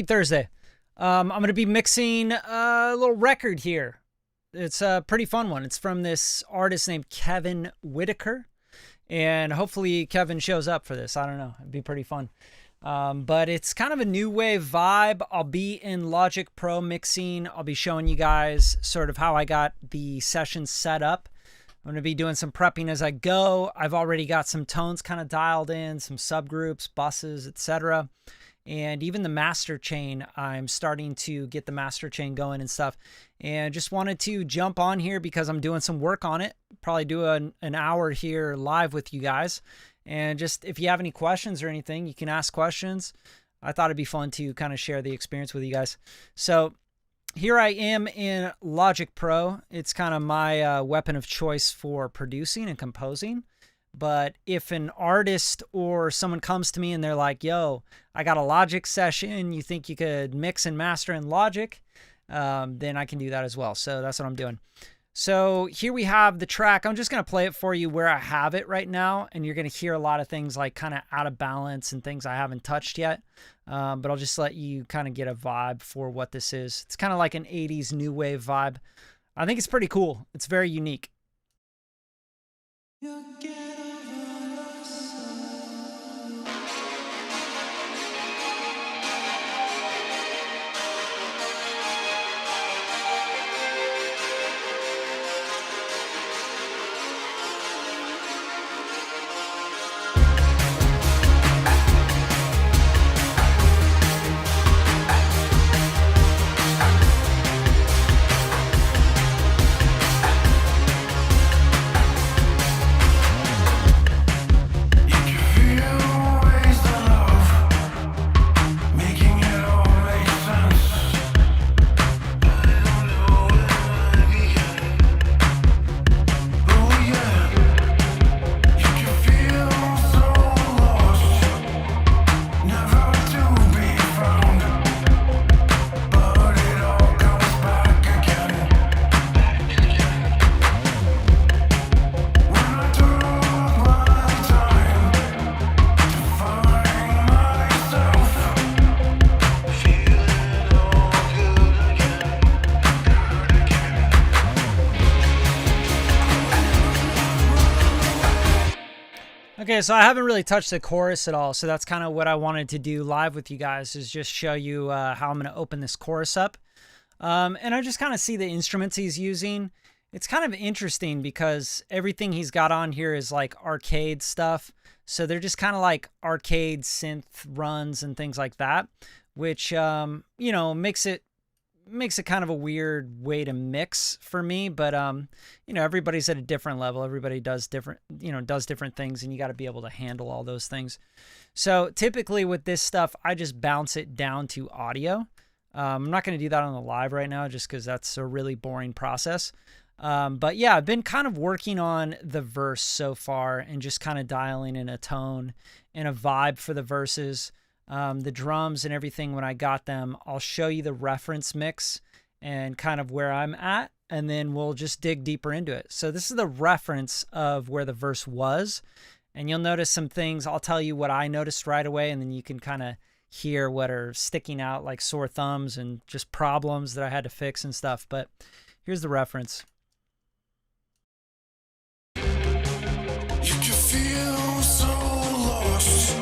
Thursday. I'm going to be mixing a little record here. It's a pretty fun one. It's from this artist named Kevin Whitaker. And hopefully Kevin shows up for this. I don't know. It'd be pretty fun. But it's kind of a new wave vibe. I'll be in Logic Pro mixing. I'll be showing you guys sort of how I got the session set up. I'm going to be doing some prepping as I go. I've already got some tones kind of dialed in, some subgroups, buses, etc. And even the master chain, I'm starting to get the master chain going and stuff. And just wanted to jump on here because I'm doing some work on it. Probably do an hour here live with you guys. And just if you have any questions or anything, you can ask questions. I thought it'd be fun to kind of share the experience with you guys. So here I am in Logic Pro. It's kind of my weapon of choice for producing and composing. But if an artist or someone comes to me and they're like, yo, I got a Logic session, you think you could mix and master in Logic, then I can do that as well. So that's what I'm doing. So here we have the track. I'm just going to play it for you where I have it right now. And you're going to hear a lot of things like kind of out of balance and things I haven't touched yet. But I'll just let you kind of get a vibe for what this is. It's kind of like an 80s new wave vibe. I think it's pretty cool. It's very unique. Okay, so I haven't really touched the chorus at all, so that's kind of what I wanted to do live with you guys, is just show you how I'm going to open this chorus up. And I just kind of see the instruments he's using. It's kind of interesting because everything he's got on here is like arcade stuff. So they're just kind of like arcade synth runs and things like that, which, you know, makes it kind of a weird way to mix for me. But, you know, everybody's at a different level. Everybody does different things, and you got to be able to handle all those things. So typically with this stuff, I just bounce it down to audio. I'm not going to do that on the live right now just because that's a really boring process. But yeah, I've been kind of working on the verse so far and just kind of dialing in a tone and a vibe for the verses. The drums and everything, when I got them, I'll show you the reference mix and kind of where I'm at, and then we'll just dig deeper into it. So this is the reference of where the verse was, and you'll notice some things. I'll tell you what I noticed right away, and then you can kind of hear what are sticking out like sore thumbs and just problems that I had to fix and stuff. But here's the reference. You can feel so lost,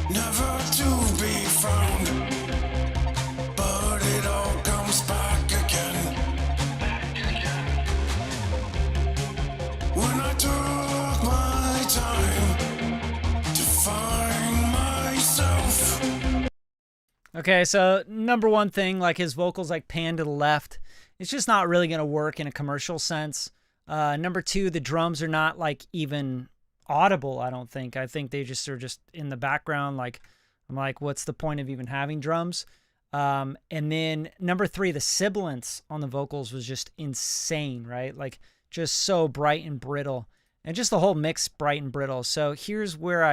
never to be found, but it all comes back again. When I took my time to find myself. Okay, so number one thing, like his vocals like pan to the left. It's just not really going to work in a commercial sense. Number two, the drums are not like even audible, I don't think. I think they just are just in the background. Like, I'm like, what's the point of even having drums? And then number three, the sibilance on the vocals was just insane, right? Like just so bright and brittle, and just the whole mix bright and brittle. So here's where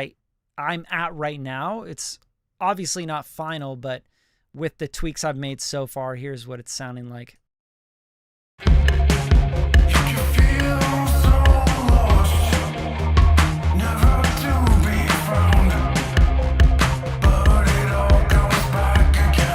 I'm at right now. It's obviously not final, but with the tweaks I've made so far, here's what it's sounding like. Never to be found, but it all comes back again.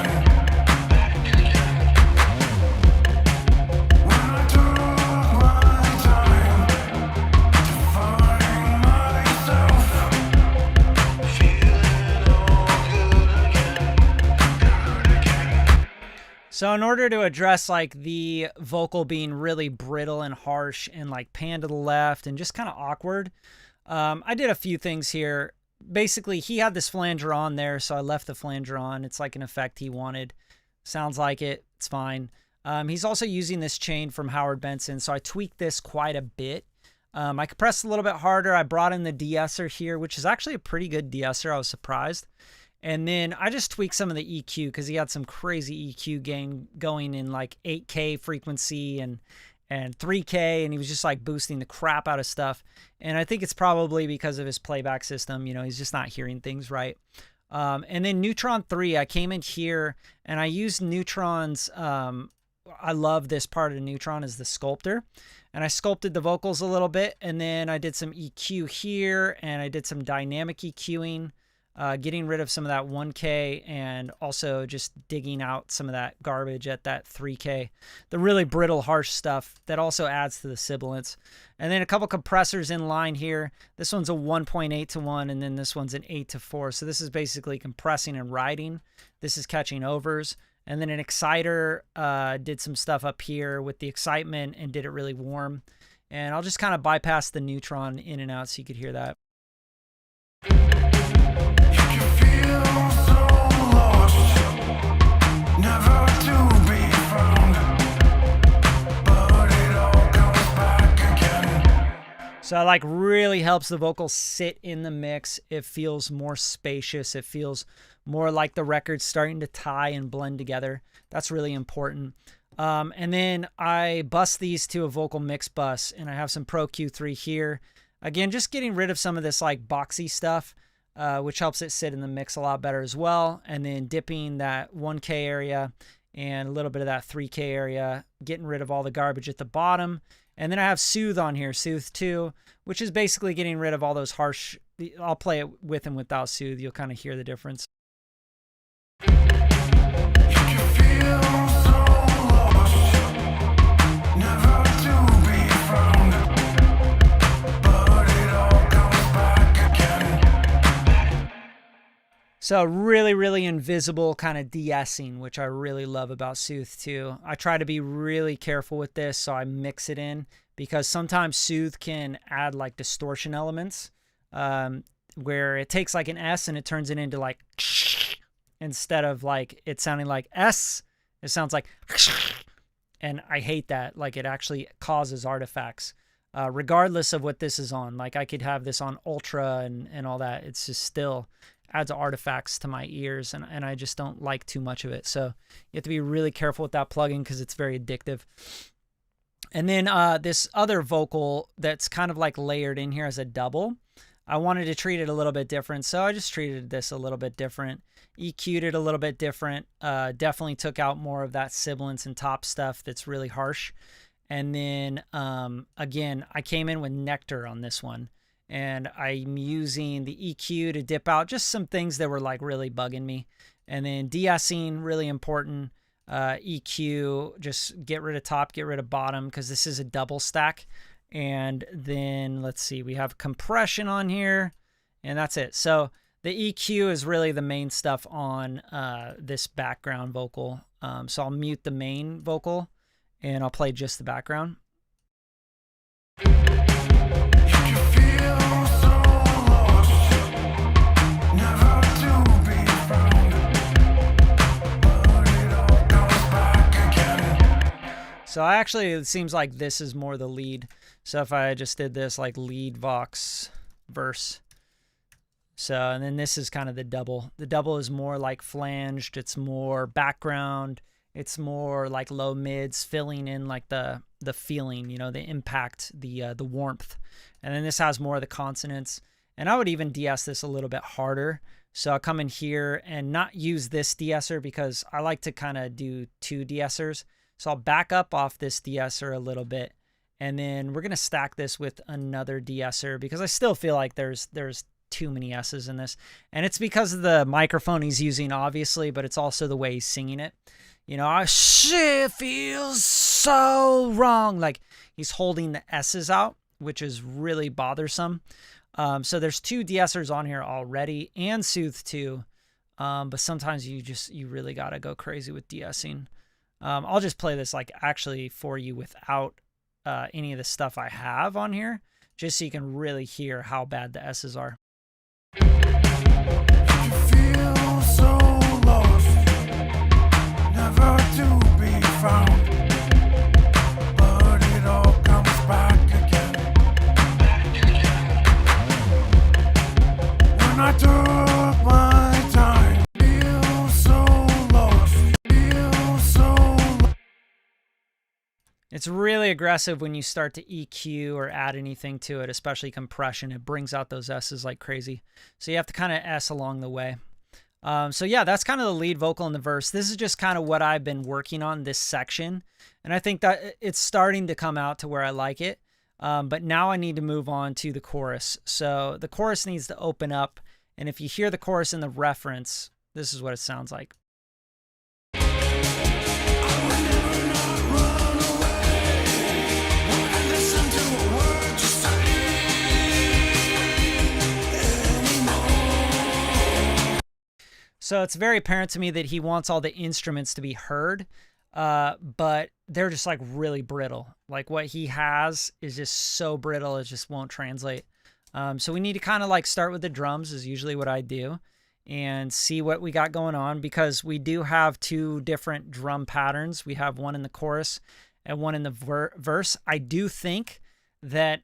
So in order to address like the vocal being really brittle and harsh and like pan to the left and just kind of awkward, I did a few things here. Basically, he had this flanger on there, so I left the flanger on. It's like an effect he wanted. Sounds like it. It's fine. He's also using this chain from Howard Benson, so I tweaked this quite a bit. I compressed a little bit harder. I brought in the de-esser here, which is actually a pretty good de-esser. I was surprised. And then I just tweaked some of the EQ because he had some crazy EQ gain going in like 8K frequency and 3K, and he was just like boosting the crap out of stuff. And I think it's probably because of his playback system. You know, he's just not hearing things right. And then Neutron 3, I came in here and I used Neutron's, I love this part of Neutron is the sculptor. And I sculpted the vocals a little bit, and then I did some EQ here, and I did some dynamic EQing, getting rid of some of that 1K, and also just digging out some of that garbage at that 3K. The really brittle, harsh stuff that also adds to the sibilance. And then a couple compressors in line here. This one's a 1.8 to 1, and then this one's an 8 to 4. So this is basically compressing and riding. This is catching overs. And then an exciter, did some stuff up here with the excitement and did it really warm. And I'll just kind of bypass the neutron in and out so you could hear that. You can feel so lost, never to be found, but it all comes back again. So it like really helps the vocals sit in the mix. It feels more spacious. It feels more like the record's starting to tie and blend together. That's really important. And then I bus these to a vocal mix bus, and I have some Pro Q3 here. Again, just getting rid of some of this like boxy stuff, which helps it sit in the mix a lot better as well. And then dipping that 1K area and a little bit of that 3K area, getting rid of all the garbage at the bottom. And then I have Soothe on here, Soothe 2, which is basically getting rid of all those harsh, I'll play it with and without Soothe. You'll kind of hear the difference. You can feel so lost, never to be found, but it all comes back again. So really, really invisible kind of de-essing, which I really love about Soothe 2. I try to be really careful with this, so I mix it in, because sometimes Soothe can add like distortion elements, where it takes like an S and it turns it into like instead of like it sounding like S, it sounds like, and I hate that. Like it actually causes artifacts, regardless of what this is on. Like I could have this on Ultra and all that. It's just still adds artifacts to my ears, and I just don't like too much of it. So you have to be really careful with that plugin because it's very addictive. And then this other vocal that's kind of like layered in here as a double, I wanted to treat it a little bit different, so I just treated this a little bit different, EQ'd it a little bit different, definitely took out more of that sibilance and top stuff that's really harsh. And then, again, I came in with Nectar on this one, and I'm using the EQ to dip out just some things that were like really bugging me. And then de-essing, really important. EQ, just get rid of top, get rid of bottom, because this is a double stack. And then let's see, we have compression on here, and that's it. So the EQ is really the main stuff on this background vocal. So I'll mute the main vocal and I'll play just the background. You can feel so lost, never to be found, but it all comes back again. So actually, it seems like this is more the lead. So if I just did this like lead vox verse. So, and then this is kind of the double. The double is more like flanged. It's more background. It's more like low mids, filling in like the feeling, you know, the impact, the warmth. And then this has more of the consonants. And I would even de-ess this a little bit harder. So I'll come in here and not use this de-esser because I like to kind of do two de-essers. So I'll back up off this de-esser a little bit. And then we're going to stack this with another de-esser because I still feel like there's too many S's in this. And it's because of the microphone he's using, obviously, but it's also the way he's singing it. You know, shit feels so wrong. Like he's holding the S's out, which is really bothersome. So there's two de-essers on here already and Soothe 2. But sometimes you really got to go crazy with de-essing. I'll just play this like actually for you without any of the stuff I have on here, just so you can really hear how bad the S's are. You feel so lost, never to be found, but it all comes back again. When I took my time, feel so lost, feel so lost. It's really aggressive when you start to EQ or add anything to it, especially compression. It brings out those S's like crazy. So you have to kind of S along the way. So yeah, that's kind of the lead vocal in the verse. This is just kind of what I've been working on this section. And I think that it's starting to come out to where I like it. But now I need to move on to the chorus. So the chorus needs to open up. And if you hear the chorus in the reference, this is what it sounds like. So it's very apparent to me that he wants all the instruments to be heard, but they're just like really brittle. Like what he has is just so brittle, it just won't translate. So we need to kind of like start with the drums is usually what I do and see what we got going on, because we do have two different drum patterns. We have one in the chorus and one in the verse. I do think that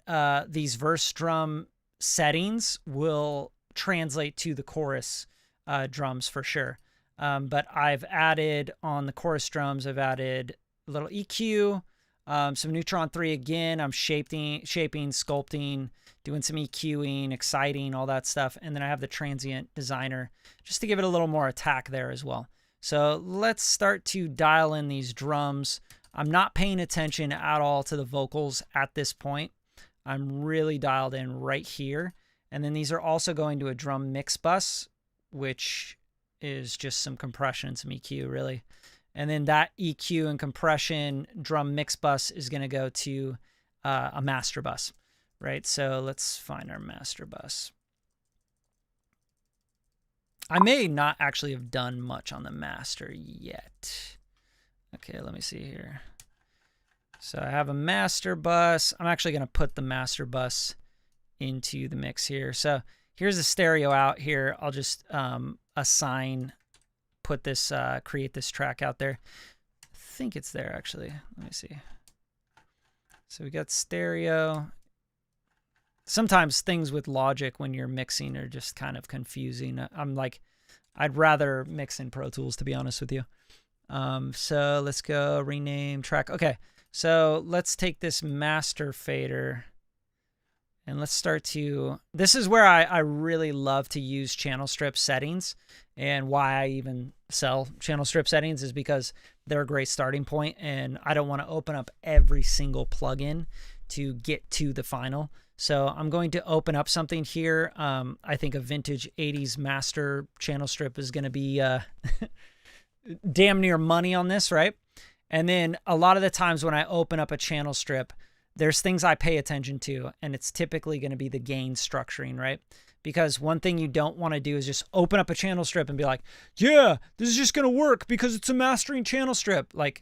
these verse drum settings will translate to the chorus drums for sure. But I've added on the chorus drums, I've added a little EQ, some Neutron 3 again. I'm shaping, sculpting, doing some EQing, exciting, all that stuff. And then I have the transient designer just to give it a little more attack there as well. So let's start to dial in these drums. I'm not paying attention at all to the vocals at this point. I'm really dialed in right here. And then these are also going to a drum mix bus, which is just some compression, some EQ really. And then that EQ and compression drum mix bus is going to go to a master bus, right? So let's find our master bus. I may not actually have done much on the master yet. Okay, let me see here. So I have a master bus. I'm actually going to put the master bus into the mix here. So here's the stereo out here. I'll just assign, put this, create this track out there. I think it's there actually. Let me see. So we got stereo. Sometimes things with Logic when you're mixing are just kind of confusing. I'm like, I'd rather mix in Pro Tools, to be honest with you. So let's go rename track. Okay, so let's take this master fader and let's start to, this is where I really love to use channel strip settings, and why I even sell channel strip settings is because they're a great starting point, and I don't want to open up every single plugin to get to the final. So I'm going to open up something here. I think a vintage 80s master channel strip is going to be damn near money on this, right? And then a lot of the times when I open up a channel strip, there's things I pay attention to, and it's typically going to be the gain structuring, right? Because one thing you don't want to do is just open up a channel strip and be like, yeah, this is just going to work because it's a mastering channel strip. Like,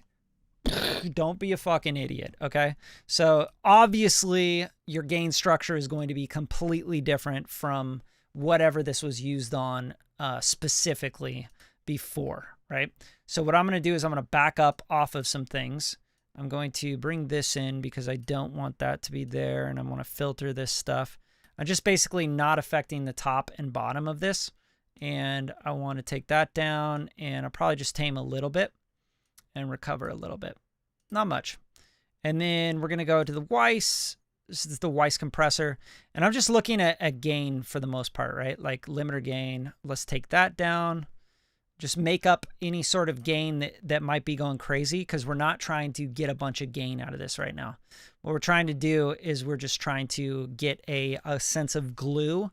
don't be a fucking idiot, okay? So obviously your gain structure is going to be completely different from whatever this was used on specifically before, right? So what I'm going to do is I'm going to back up off of some things. I'm going to bring this in because I don't want that to be there, and I want to filter this stuff. I'm just basically not affecting the top and bottom of this, and I want to take that down, and I'll probably just tame a little bit and recover a little bit. Not much. And then we're going to go to the Weiss. This is the Weiss compressor, and I'm just looking at gain for the most part, right? Like limiter gain. Let's take that down. Just make up any sort of gain that might be going crazy, because we're not trying to get a bunch of gain out of this right now. What we're trying to do is we're just trying to get a sense of glue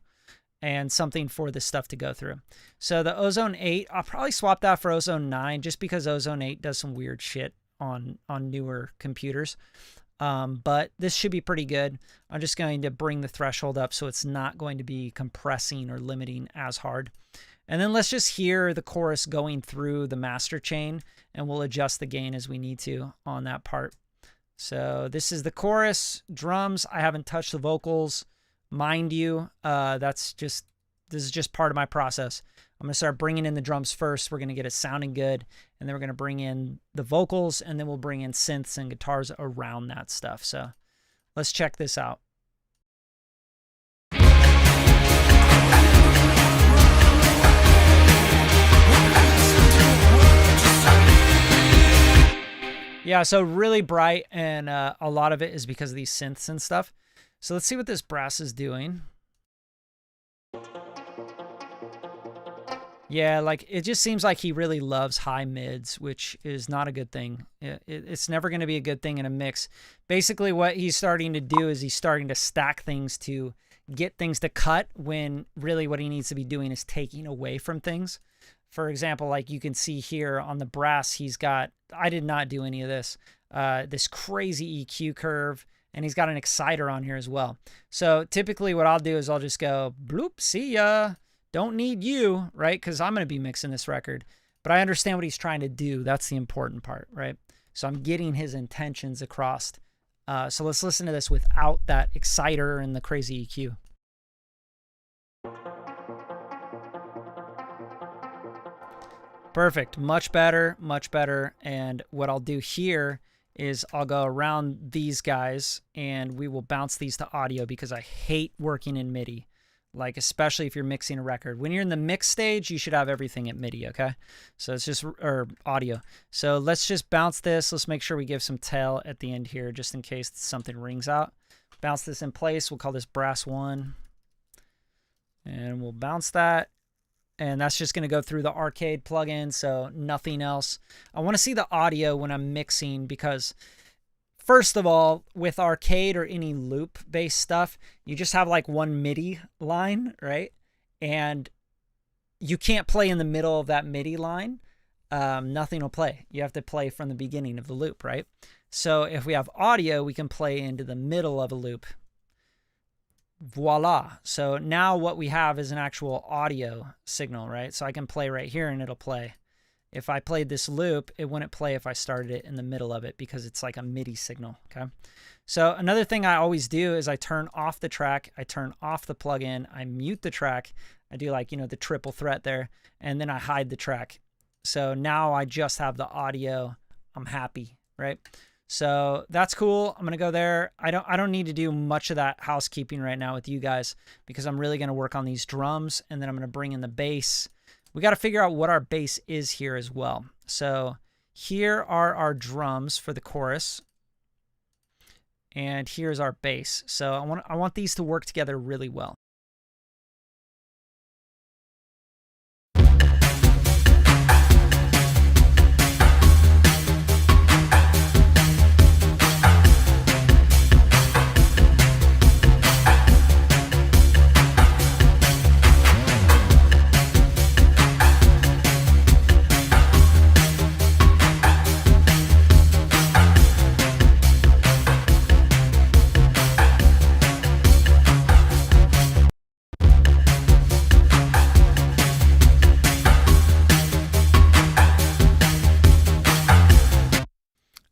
and something for this stuff to go through. So the Ozone 8, I'll probably swap that for Ozone 9 just because Ozone 8 does some weird shit on newer computers. But this should be pretty good. I'm just going to bring the threshold up so it's not going to be compressing or limiting as hard. And then let's just hear the chorus going through the master chain, and we'll adjust the gain as we need to on that part. So this is the chorus, drums. I haven't touched the vocals. Mind you, this is just part of my process. I'm going to start bringing in the drums first. We're going to get it sounding good, and then we're going to bring in the vocals, and then we'll bring in synths and guitars around that stuff. So let's check this out. Yeah, so really bright, and a lot of it is because of these synths and stuff. So let's see what this brass is doing. Yeah, like it just seems like he really loves high mids, which is not a good thing. It's never going to be a good thing in a mix. Basically, what he's starting to do is he's starting to stack things to get things to cut, when really what he needs to be doing is taking away from things. For example, like you can see here on the brass, he's got, I did not do any of this, this crazy EQ curve, and he's got an exciter on here as well. So typically what I'll do is I'll just go, bloop, see ya, don't need you, right? Because I'm going to be mixing this record. But I understand what he's trying to do. That's the important part, right? So I'm getting his intentions across. So let's listen to this without that exciter and the crazy EQ. Perfect. Much better, much better. And what I'll do here is I'll go around these guys and we will bounce these to audio, because I hate working in MIDI, like especially if you're mixing a record. When you're in the mix stage, you should have everything at MIDI, okay? So it's just, or audio. So let's just bounce this. Let's make sure we give some tail at the end here, just in case something rings out. Bounce this in place. We'll call this brass 1. And we'll bounce that. And that's just going to go through the arcade plugin, so nothing else. I want to see the audio when I'm mixing, because first of all, with arcade or any loop-based stuff, you just have like one MIDI line, right? And you can't play in the middle of that MIDI line. Nothing will play. You have to play from the beginning of the loop, right? So if we have audio, we can play into the middle of a loop. Voila. So now what we have is an actual audio signal, right? So I can play right here and it'll play. If I played this loop, it wouldn't play if I started it in the middle of it, because it's like a MIDI signal, okay? So another thing I always do is I turn off the track, I turn off the plugin, I mute the track, I do like, you know, the triple threat there, and then I hide the track. So now I just have the audio. I'm happy, right? So that's cool. I'm going to go there. I don't need to do much of that housekeeping right now with you guys, because I'm really going to work on these drums, and then I'm going to bring in the bass. We got to figure out what our bass is here as well. So here are our drums for the chorus, and here's our bass. So I want these to work together really well.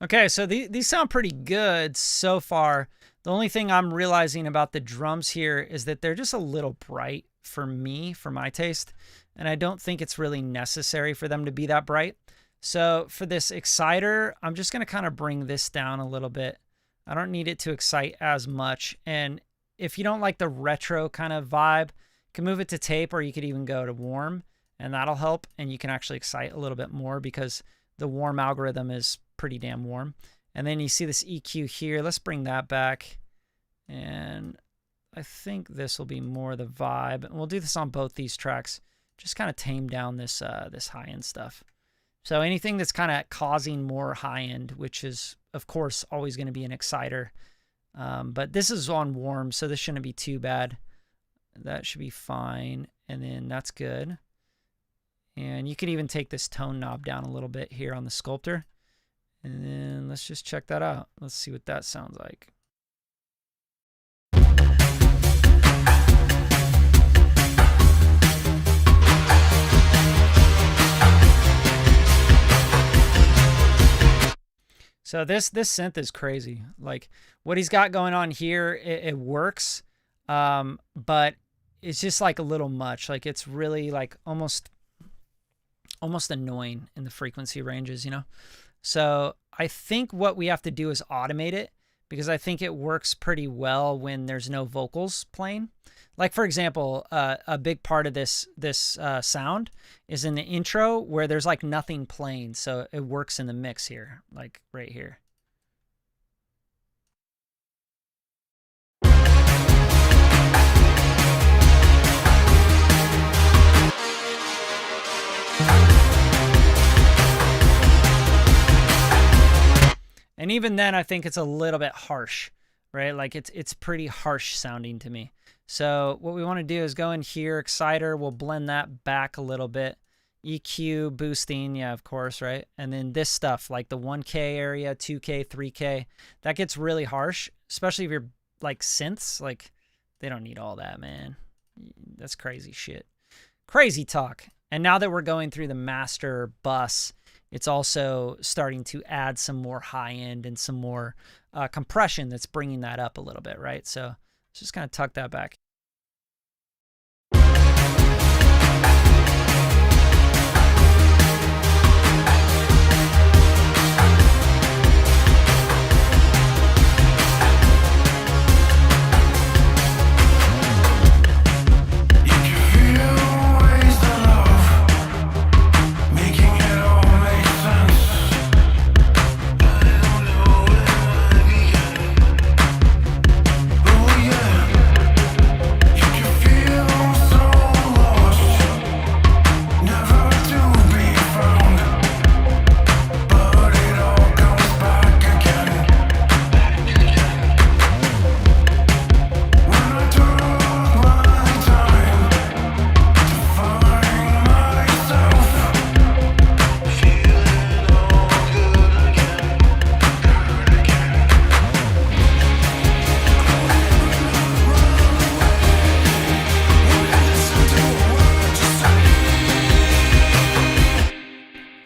Okay, so these sound pretty good so far. The only thing I'm realizing about the drums here is that they're just a little bright for me, for my taste, and I don't think it's really necessary for them to be that bright. So for this exciter, I'm just going to kind of bring this down a little bit. I don't need it to excite as much. And if you don't like the retro kind of vibe, you can move it to tape, or you could even go to warm, and that'll help. And you can actually excite a little bit more, because the warm algorithm is pretty damn warm. And then you see this EQ here. Let's bring that back. And I think this will be more the vibe. And we'll do this on both these tracks. Just kind of tame down this this high-end stuff. So anything that's kind of causing more high-end, which is, of course, always going to be an exciter. But this is on warm, so this shouldn't be too bad. That should be fine. And then that's good. And you can even take this tone knob down a little bit here on the Sculptor. And then let's just check that out. Let's see what that sounds like. So this synth is crazy. Like what he's got going on here, it works, but it's just like a little much. Like it's really like almost annoying in the frequency ranges, you know? So I think what we have to do is automate it, because I think it works pretty well when there's no vocals playing. Like for example, a big part of this sound is in the intro where there's like nothing playing. So it works in the mix here, like right here. And even then, I think it's a little bit harsh, right? Like it's pretty harsh sounding to me. So what we want to do is go in here, Exciter, we'll blend that back a little bit. EQ, boosting, yeah, of course, right? And then this stuff, like the 1K area, 2K, 3K, that gets really harsh, especially if you're like synths. Like they don't need all that, man. That's crazy shit. Crazy talk. And now that we're going through the master bus, it's also starting to add some more high end and some more compression that's bringing that up a little bit, right? So let's just kind of tuck that back.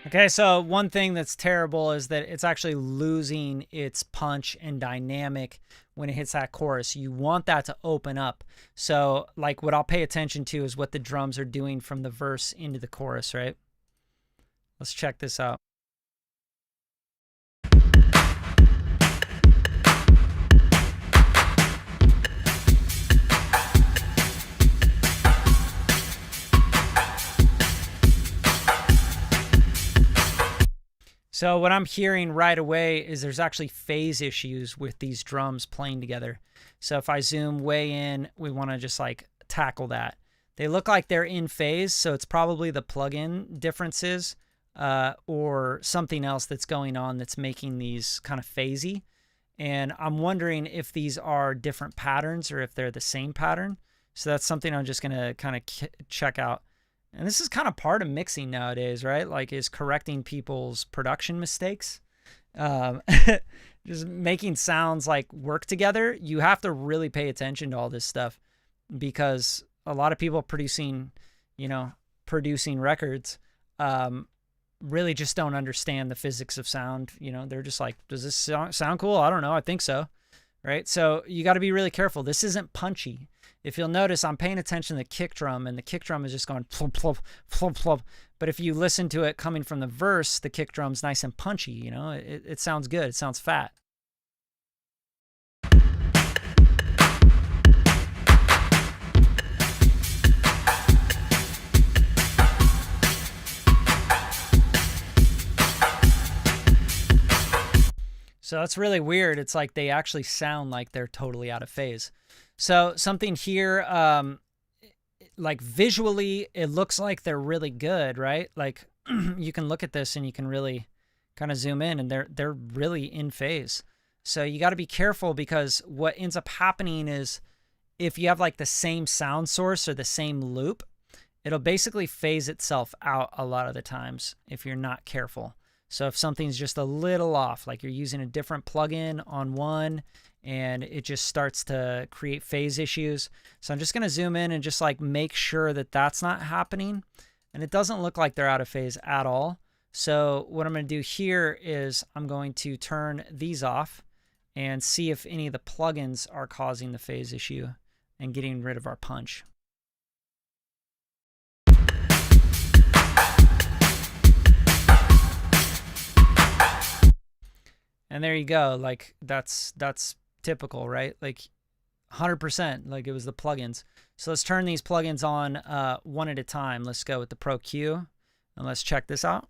Okay, so one thing that's terrible is that it's actually losing its punch and dynamic when it hits that chorus. You want that to open up. So like what I'll pay attention to is what the drums are doing from the verse into the chorus, right? Let's check this out. So what I'm hearing right away is there's actually phase issues with these drums playing together. So if I zoom way in, we want to just like tackle that. They look like they're in phase, so it's probably the plugin differences or something else that's going on that's making these kind of phasey. And I'm wondering if these are different patterns or if they're the same pattern. So that's something I'm just going to kind of check out. And this is kind of part of mixing nowadays, right? Like is correcting people's production mistakes. Just making sounds like work together. You have to really pay attention to all this stuff because a lot of people producing records really just don't understand the physics of sound. You know, they're just like, does this sound cool? I don't know. I think so. Right? So you got to be really careful. This isn't punchy. If you'll notice, I'm paying attention to the kick drum, and the kick drum is just going plump, plump, plump, plump. But if you listen to it coming from the verse, the kick drum's nice and punchy, you know? It sounds good. It sounds fat. So that's really weird. It's like they actually sound like they're totally out of phase. So something here, like visually, it looks like they're really good, right? Like you can look at this and you can really kind of zoom in and they're really in phase. So you got to be careful because what ends up happening is if you have like the same sound source or the same loop, it'll basically phase itself out a lot of the times if you're not careful. So if something's just a little off, like you're using a different plugin on one and it just starts to create phase issues. So I'm just going to zoom in and just like make sure that that's not happening. And it doesn't look like they're out of phase at all. So what I'm going to do here is I'm going to turn these off and see if any of the plugins are causing the phase issue and getting rid of our punch. And there you go. Like that's typical, right? Like 100%, like it was the plugins. So let's turn these plugins on one at a time. Let's go with the Pro Q and let's check this out.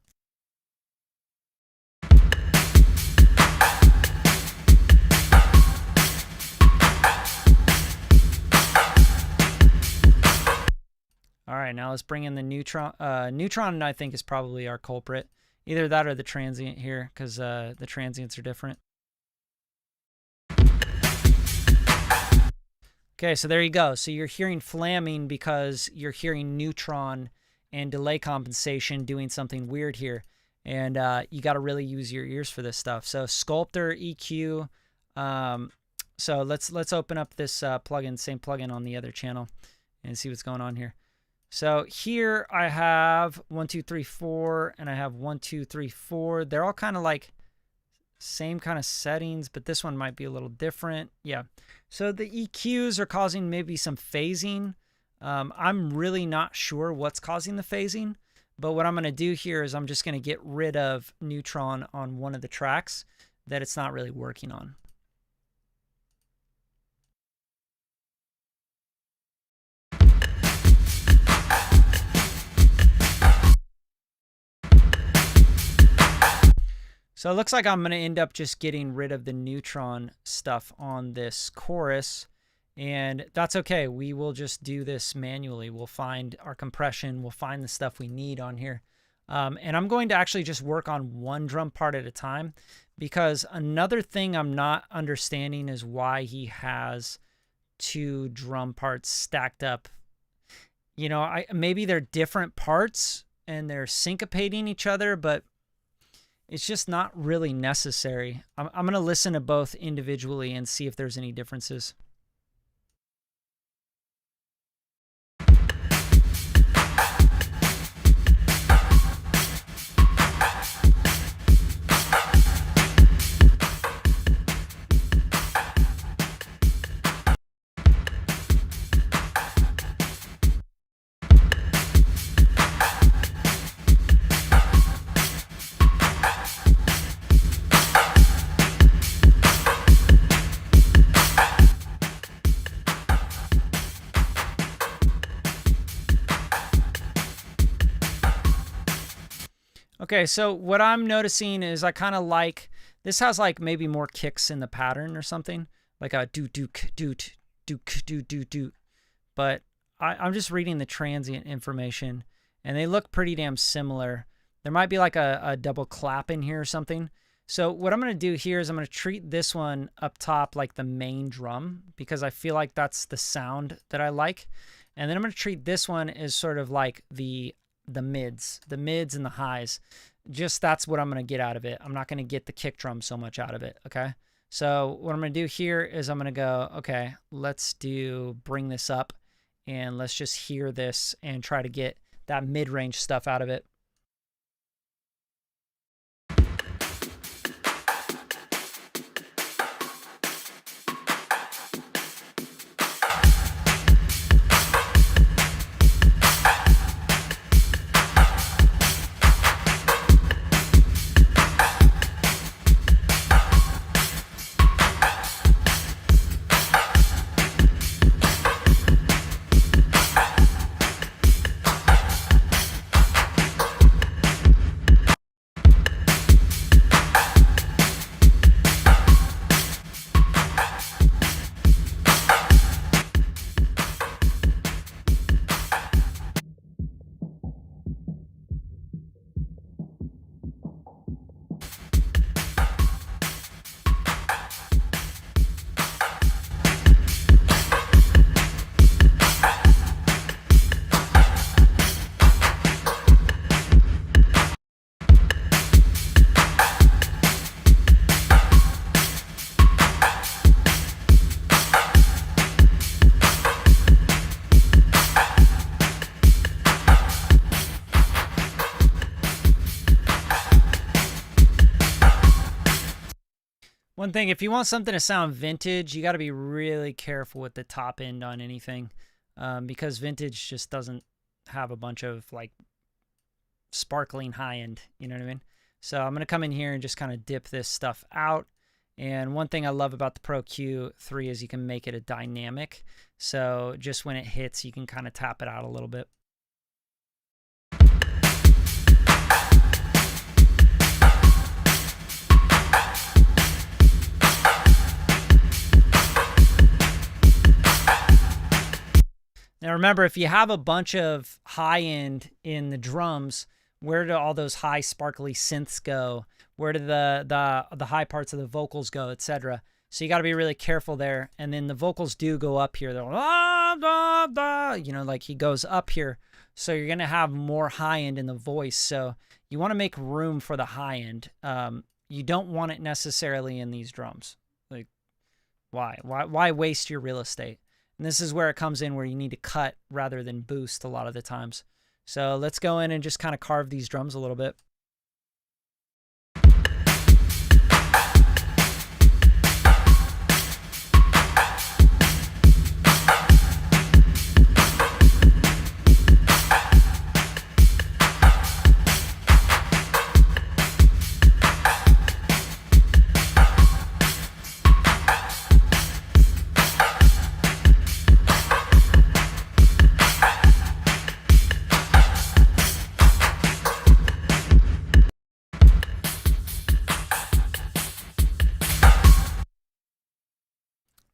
All right, now let's bring in the Neutron. Neutron, I think, is probably our culprit. Either that or the transient here, because the transients are different. Okay, so there you go. So you're hearing flamming because you're hearing neutron and delay compensation doing something weird here. And you got to really use your ears for this stuff. So Sculptor, EQ. So let's open up this plugin, same plugin on the other channel, and see what's going on here. So here I have 1, 2, 3, 4, and I have 1, 2, 3, 4. They're all kind of like same kind of settings, but this one might be a little different. Yeah. So the EQs are causing maybe some phasing. I'm really not sure what's causing the phasing, but what I'm going to do here is I'm just going to get rid of neutron on one of the tracks that it's not really working on. So it looks like I'm going to end up just getting rid of the neutron stuff on this chorus, and that's okay. We will just do this manually. We'll find our compression. We'll find the stuff we need on here. And I'm going to actually just work on one drum part at a time, because another thing I'm not understanding is why he has two drum parts stacked up. You know, maybe they're different parts and they're syncopating each other, but it's just not really necessary. I'm going to listen to both individually and see if there's any differences. Okay, so what I'm noticing is I kind of like, this has like maybe more kicks in the pattern or something, like a do. But I'm just reading the transient information, and they look pretty damn similar. There might be like a double clap in here or something. So what I'm going to do here is I'm going to treat this one up top like the main drum, because I feel like that's the sound that I like. And then I'm going to treat this one as sort of like the mids and the highs. Just that's what I'm going to get out of it. I'm not going to get the kick drum so much out of it. Okay. So what I'm going to do here is I'm going to go, okay, let's bring this up and let's just hear this and try to get that mid-range stuff out of it. One thing, if you want something to sound vintage, you got to be really careful with the top end on anything, because vintage just doesn't have a bunch of like sparkling high end, you know what I mean? So I'm going to come in here and just kind of dip this stuff out. And one thing I love about the Pro Q3 is you can make it a dynamic. So just when it hits, you can kind of tap it out a little bit. Now remember, if you have a bunch of high end in the drums, where do all those high sparkly synths go? Where do the high parts of the vocals go, etc.? So you got to be really careful there. And then the vocals do go up here. They're you know, like he goes up here. So you're going to have more high end in the voice. So you want to make room for the high end. You don't want it necessarily in these drums. Like, why waste your real estate? And this is where it comes in, where you need to cut rather than boost a lot of the times. So let's go in and just kind of carve these drums a little bit.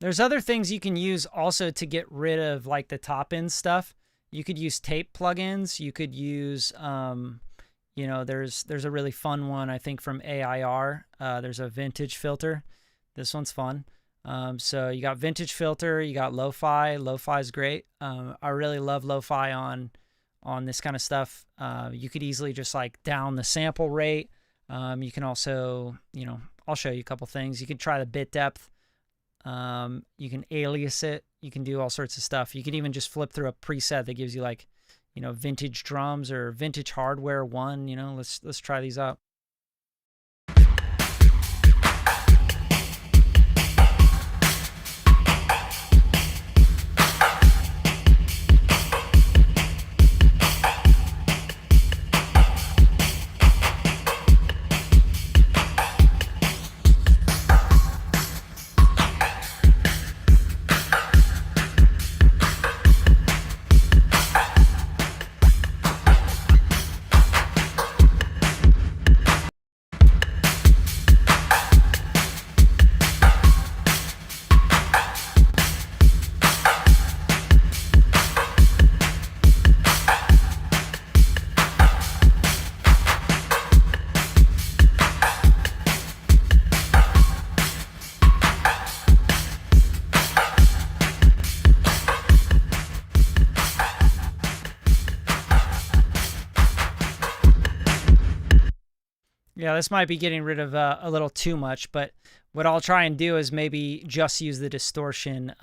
There's other things you can use also to get rid of like the top end stuff. You could use tape plugins. You could use, you know, there's a really fun one, I think, from AIR. There's a vintage filter. This one's fun. So you got vintage filter, you got lo-fi. Lo-fi is great. I really love lo-fi on this kind of stuff. You could easily just like down the sample rate. You can also, you know, I'll show you a couple things. You could try the bit depth. You can alias it. You can do all sorts of stuff. You can even just flip through a preset that gives you like, you know, vintage drums or vintage hardware 1, you know, let's try these out. Yeah, this might be getting rid of a little too much, but what I'll try and do is maybe just use the distortion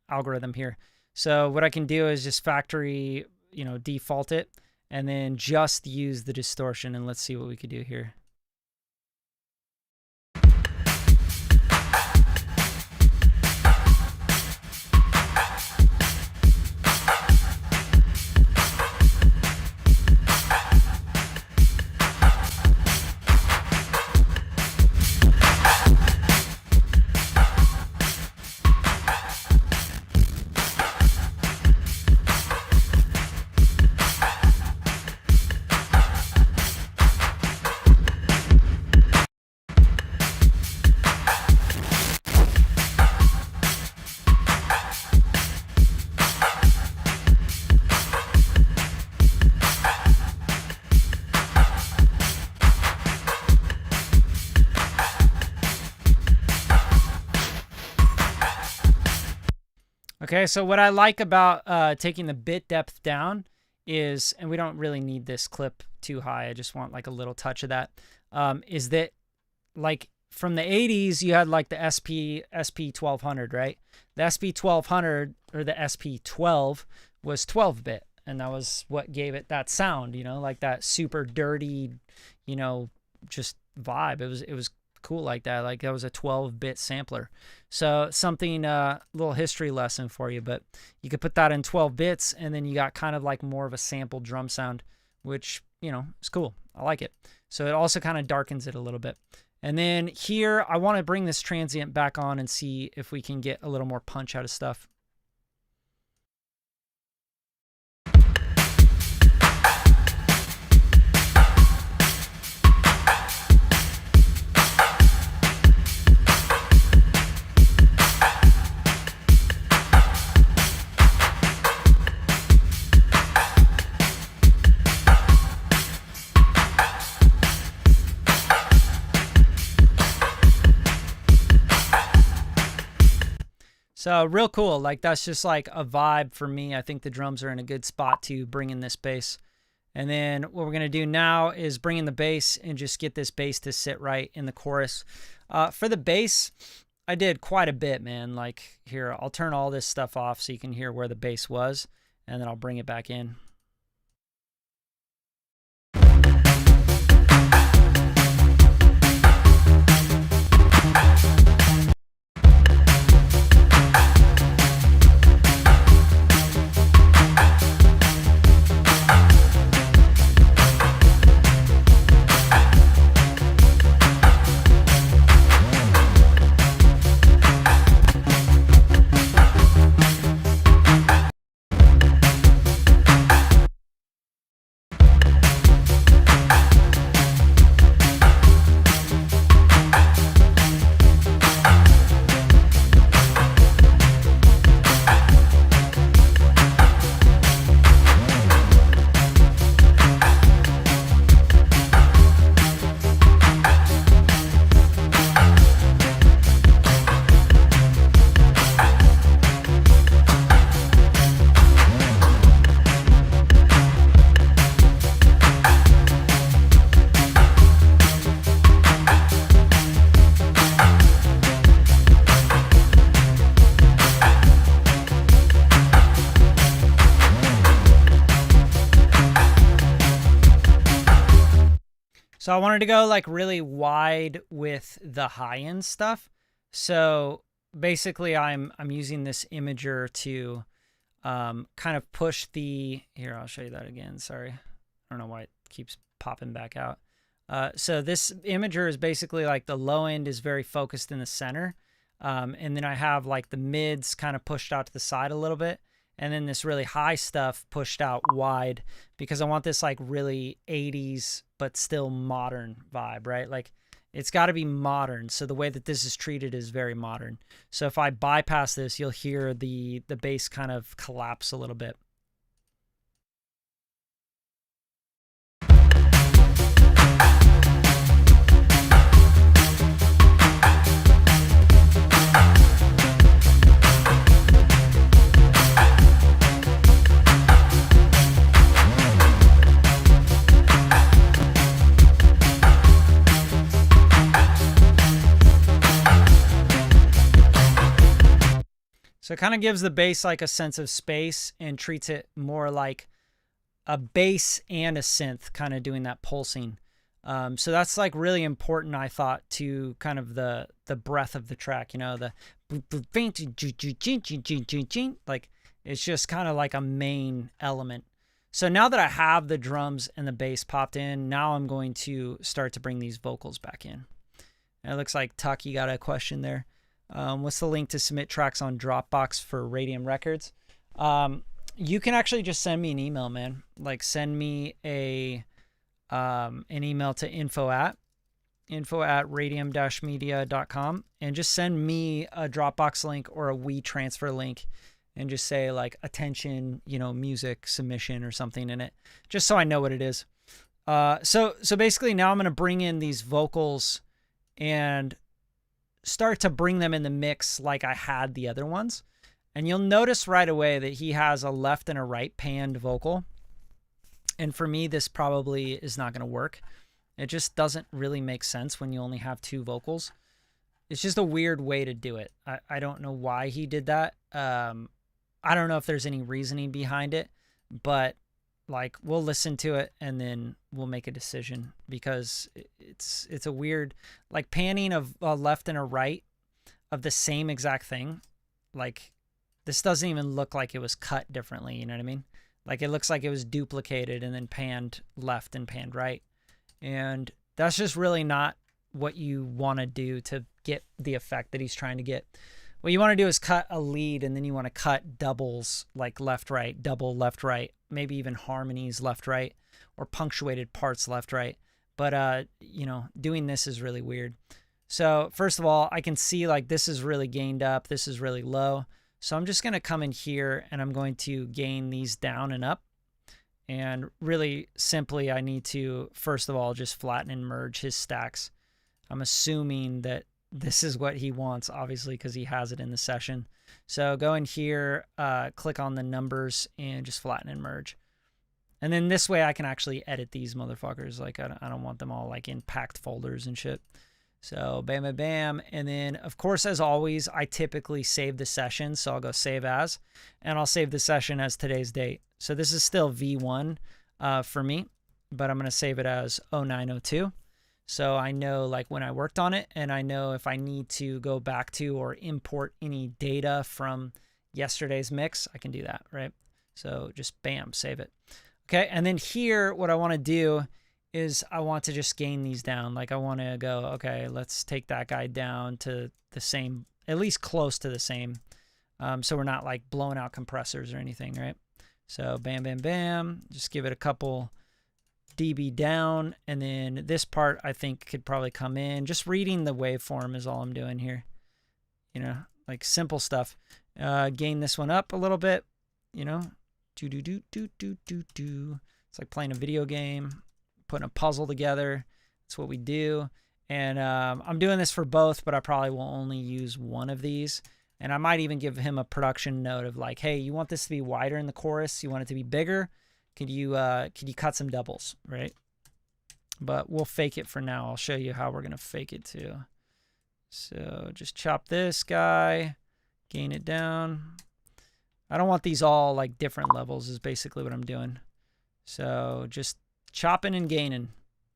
algorithm here. So what I can do is just factory, you know, default it, and then just use the distortion, and let's see what we could do here. Okay, so what I like about taking the bit depth down is, and we don't really need this clip too high, I just want like a little touch of that, is that like from the 80s, you had like the SP1200, right? The SP1200 or the SP12 was 12-bit, and that was what gave it that sound, you know, like that super dirty, you know, just vibe. It was cool like that. Like that was a 12-bit sampler. So something, little history lesson for you, but you could put that in 12 bits and then you got kind of like more of a sampled drum sound, which, you know, is cool. I like it. So it also kind of darkens it a little bit. And then here, I want to bring this transient back on and see if we can get a little more punch out of stuff. So real cool. Like that's just like a vibe for me. I think the drums are in a good spot to bring in this bass. And then what we're going to do now is bring in the bass and just get this bass to sit right in the chorus. For the bass, I did quite a bit, man. Like here, I'll turn all this stuff off so you can hear where the bass was, and then I'll bring it back in. So I wanted to go like really wide with the high end stuff. So basically I'm using this imager to kind of push the, here, I'll show you that again. Sorry. I don't know why it keeps popping back out. So this imager is basically like the low end is very focused in the center. And then I have like the mids kind of pushed out to the side a little bit. And then this really high stuff pushed out wide because I want this like really 80s, but still modern vibe, right? Like it's got to be modern. So the way that this is treated is very modern. So if I bypass this, you'll hear the bass kind of collapse a little bit. So it kind of gives the bass like a sense of space and treats it more like a bass and a synth kind of doing that pulsing. So that's like really important, I thought, to kind of the breadth of the track, you know, like it's just kind of like a main element. So now that I have the drums and the bass popped in, now I'm going to start to bring these vocals back in. And it looks like Tuck, you got a question there. What's the link to submit tracks on Dropbox for Radium Records? You can actually just send me an email, man. Like send me an email to info@radium-media.com and just send me a Dropbox link or a WeTransfer link and just say like attention, you know, music submission or something in it, just so I know what it is. So basically now I'm going to bring in these vocals and start to bring them in the mix like I had the other ones. And you'll notice right away that he has a left and a right panned vocal. And for me, this probably is not going to work. It just doesn't really make sense when you only have two vocals. It's just a weird way to do it. I don't know why he did that. I don't know if there's any reasoning behind it, but like we'll listen to it and then we'll make a decision because it's a weird, like panning of a left and a right of the same exact thing. Like this doesn't even look like it was cut differently. You know what I mean? Like it looks like it was duplicated and then panned left and panned right. And that's just really not what you want to do to get the effect that he's trying to get. What you want to do is cut a lead, and then you want to cut doubles like left, right, double left, right, maybe even harmonies left, right, or punctuated parts left, right. But, you know, doing this is really weird. So first of all, I can see like this is really gained up. This is really low. So I'm just going to come in here and I'm going to gain these down and up. And really simply, I need to, first of all, just flatten and merge his stacks. I'm assuming that this is what he wants, obviously, because he has it in the session. So go in here, click on the numbers, and just flatten and merge. And then this way I can actually edit these motherfuckers. Like I don't want them all like in packed folders and shit. So bam, bam, bam. And then, of course, as always, I typically save the session. So I'll go save as, and I'll save the session as today's date. So this is still V1 for me, but I'm going to save it as 0902. So I know like when I worked on it, and I know if I need to go back to or import any data from yesterday's mix, I can do that, right? So just bam, save it. Okay, and then here, what I want to do is I want to just gain these down. Like I want to go, okay, let's take that guy down to the same, at least close to the same. So we're not like blowing out compressors or anything, right? So bam, bam, bam, just give it a couple dB down, and then this part I think could probably come in. Just reading the waveform is all I'm doing here. You know, like simple stuff. Gain this one up a little bit, you know. It's like playing a video game, putting a puzzle together. That's what we do. And I'm doing this for both, but I probably will only use one of these. And I might even give him a production note of like, hey, you want this to be wider in the chorus? You want it to be bigger? Could you cut some doubles, right? But we'll fake it for now. I'll show you how we're going to fake it too. So just chop this guy, gain it down. I don't want these all like different levels is basically what I'm doing. So just chopping and gaining.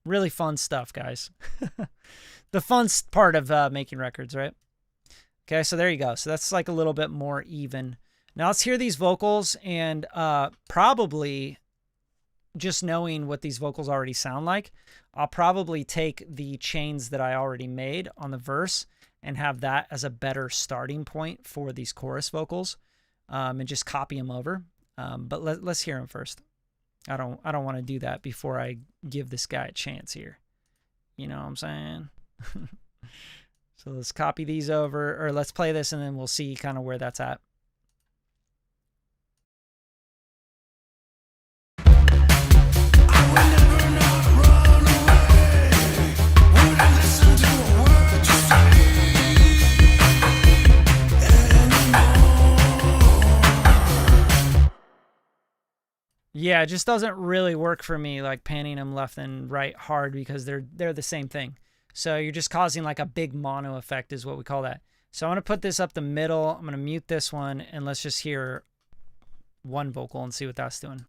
Really fun stuff, guys. The fun part of making records, right? Okay, so there you go. So that's like a little bit more even. Now let's hear these vocals, and probably just knowing what these vocals already sound like, I'll probably take the chains that I already made on the verse and have that as a better starting point for these chorus vocals, and just copy them over. But let's hear them first. I don't want to do that before I give this guy a chance here. You know what I'm saying? So let's copy these over, or let's play this, and then we'll see kind of where that's at. Yeah, it just doesn't really work for me, like panning them left and right hard, because they're the same thing. So you're just causing like a big mono effect is what we call that. So I'm going to put this up the middle. I'm going to mute this one, and let's just hear one vocal and see what that's doing.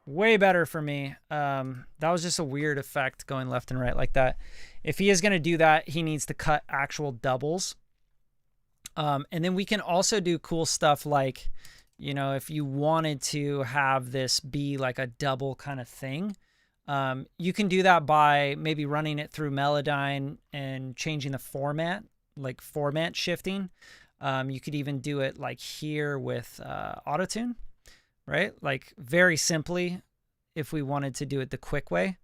Way better for me. That was just a weird effect going left and right like that. If he is going to do that, he needs to cut actual doubles. And then we can also do cool stuff like, you know, if you wanted to have this be like a double kind of thing, you can do that by maybe running it through Melodyne and changing the format, like format shifting. You could even do it like here with Auto-Tune, right? Like very simply, if we wanted to do it the quick way,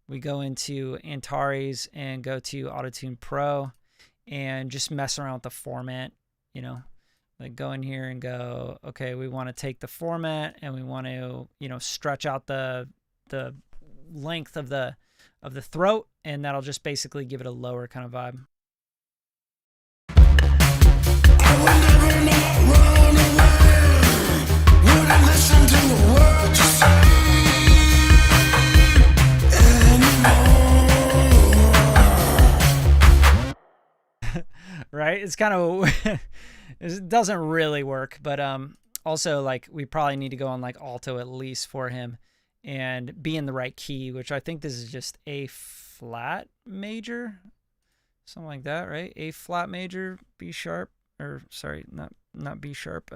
we go into Antares and go to Auto-Tune Pro and just mess around with the format, you know, like go in here and go, okay, we want to take the format and we want to, you know, stretch out the length of the throat, and that'll just basically give it a lower kind of vibe. I would never not run away. Wouldn't listen to a word you say. right? It's kind of it doesn't really work, but also like we probably need to go on like alto at least for him and be in the right key, which I think this is just A flat major, something like that, right? A flat major, B sharp, or sorry, not B sharp,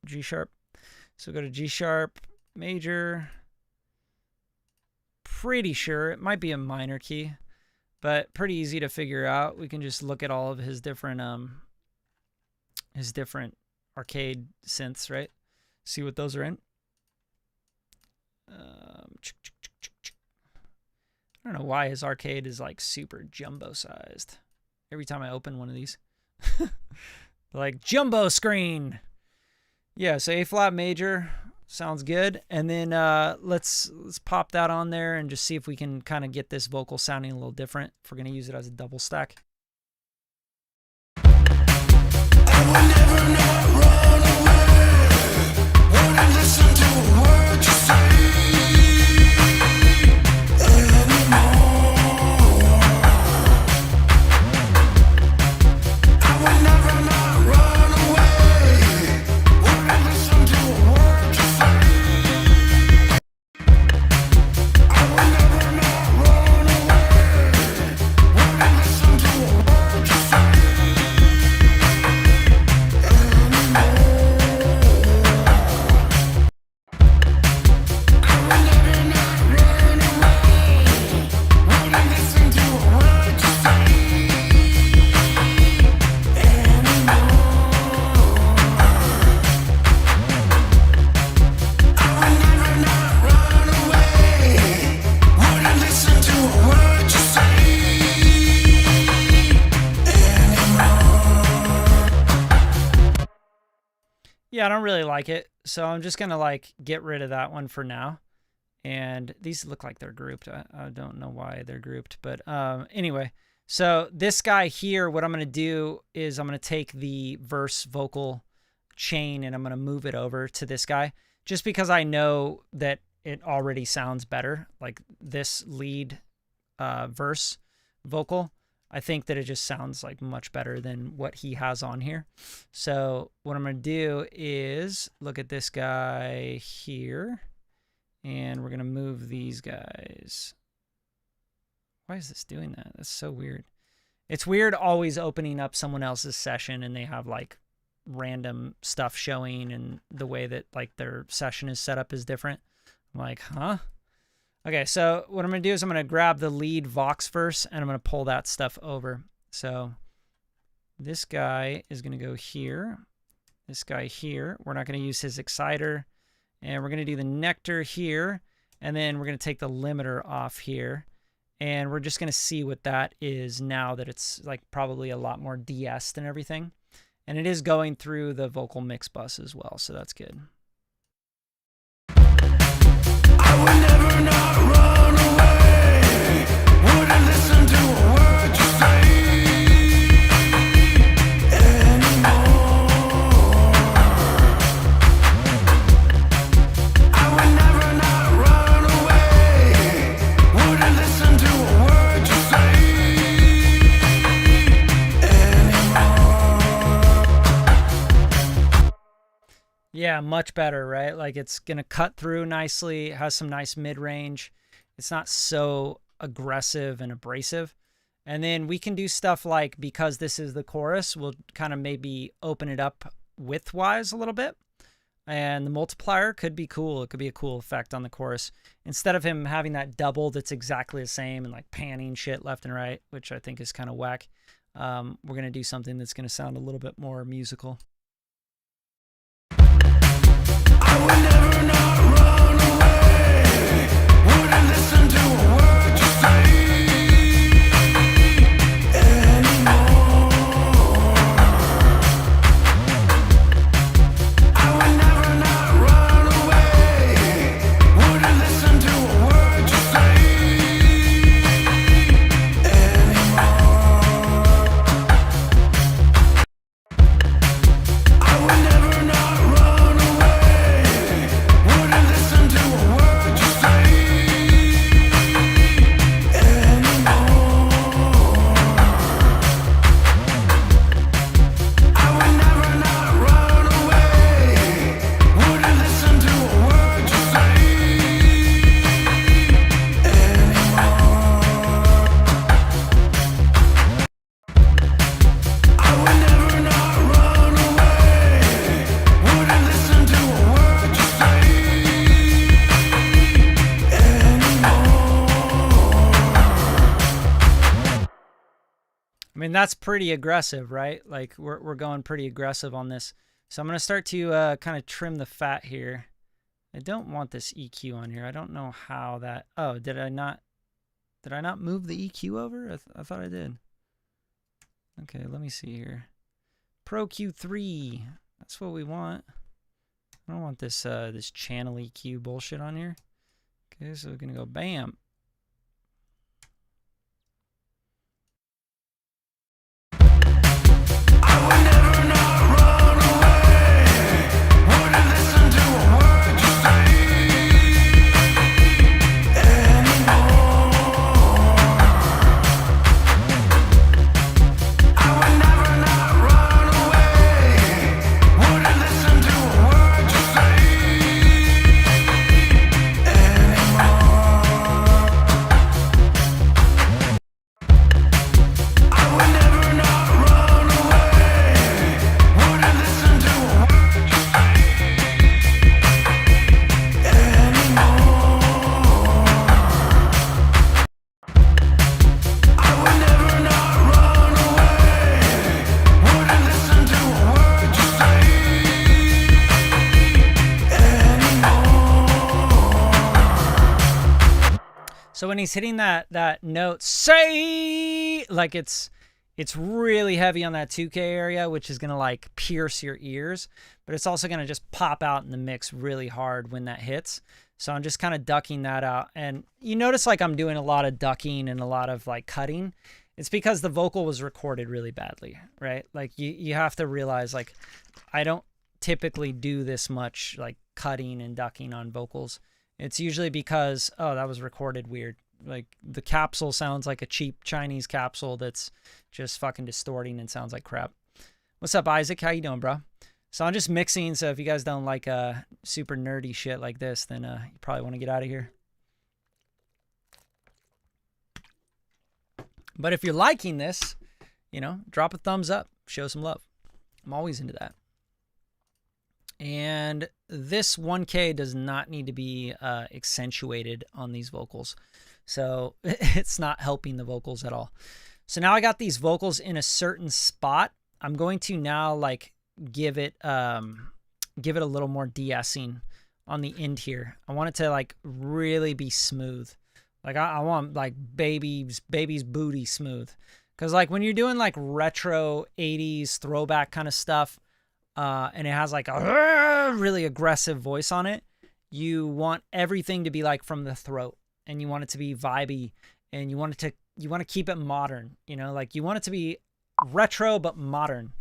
G sharp. So go to G sharp major. Pretty sure it might be a minor key, but pretty easy to figure out. We can just look at all of his different arcade synths, right? See what those are in. I don't know why his arcade is like super jumbo sized. Every time I open one of these, like jumbo screen. Yeah, so A flat major sounds good. And then let's pop that on there and just see if we can kind of get this vocal sounding a little different if we're going to use it as a double stack. I will never not run away. Wanna listen to a word you say anymore. I will never not run away. Wanna listen to a word you say. I will never not run away. Wanna listen to a word you say. Yeah, I don't really like it, so I'm just gonna like get rid of that one for now. And these look like they're grouped. I don't know why they're grouped, but anyway. So this guy here, what I'm gonna do is I'm gonna take the verse vocal chain and I'm gonna move it over to this guy, just because I know that it already sounds better. Like this lead verse vocal, I think that it just sounds like much better than what he has on here. So what I'm going to do is look at this guy here, and we're going to move these guys. Why is this doing that? That's so weird. It's weird always opening up someone else's session and they have like random stuff showing, and the way that like their session is set up is different. I'm like, huh? Okay, so what I'm going to do is I'm going to grab the lead Vox verse and I'm going to pull that stuff over. So this guy is going to go here. This guy here. We're not going to use his exciter. And we're going to do the nectar here. And then we're going to take the limiter off here. And we're just going to see what that is now that it's like probably a lot more de-essed and everything. And it is going through the vocal mix bus as well, so that's good. I will never not run away. Wouldn't listen to a word you say anymore. I will never not run away. Wouldn't listen to a word you say anymore. Yeah, much better, right? Like it's going to cut through nicely, it has some nice mid-range. It's not so aggressive and abrasive. And then we can do stuff like, because this is the chorus, we'll kind of maybe open it up width-wise a little bit. And the multiplier could be cool. It could be a cool effect on the chorus. Instead of him having that double that's exactly the same and like panning shit left and right, which I think is kind of whack, we're going to do something that's going to sound a little bit more musical. I will never not run away. Wouldn't listen to a word you say anymore. I will never not run away. Wouldn't listen to a word you say anymore. And that's pretty aggressive, right? Like we're going pretty aggressive on this. So I'm going to start to kind of trim the fat here. I don't want this EQ on here. I don't know how that... Oh, did I not move the EQ over? I thought I did. Okay, let me see here. Pro Q3. That's what we want. I don't want this this channel EQ bullshit on here. Okay, so we're going to go bam. So when he's hitting that note, say, like it's really heavy on that 2K area, which is going to like pierce your ears, but it's also going to just pop out in the mix really hard when that hits. So I'm just kind of ducking that out. And you notice like I'm doing a lot of ducking and a lot of like cutting. It's because the vocal was recorded really badly, right? Like you have to realize like I don't typically do this much like cutting and ducking on vocals. It's usually because, oh, that was recorded weird. Like the capsule sounds like a cheap Chinese capsule that's just fucking distorting and sounds like crap. What's up, Isaac? How you doing, bro? So I'm just mixing. So if you guys don't like super nerdy shit like this, then you probably want to get out of here. But if you're liking this, you know, drop a thumbs up, show some love. I'm always into that. And this 1K does not need to be accentuated on these vocals. So it's not helping the vocals at all. So now I got these vocals in a certain spot. I'm going to now like give it a little more de-essing on the end here. I want it to like really be smooth. Like I want like baby's booty smooth. Because like when you're doing like retro 80s throwback kind of stuff, and it has like a really aggressive voice on it, you want everything to be like from the throat, and you want it to be vibey, and you want to keep it modern, you know, like you want it to be retro but modern.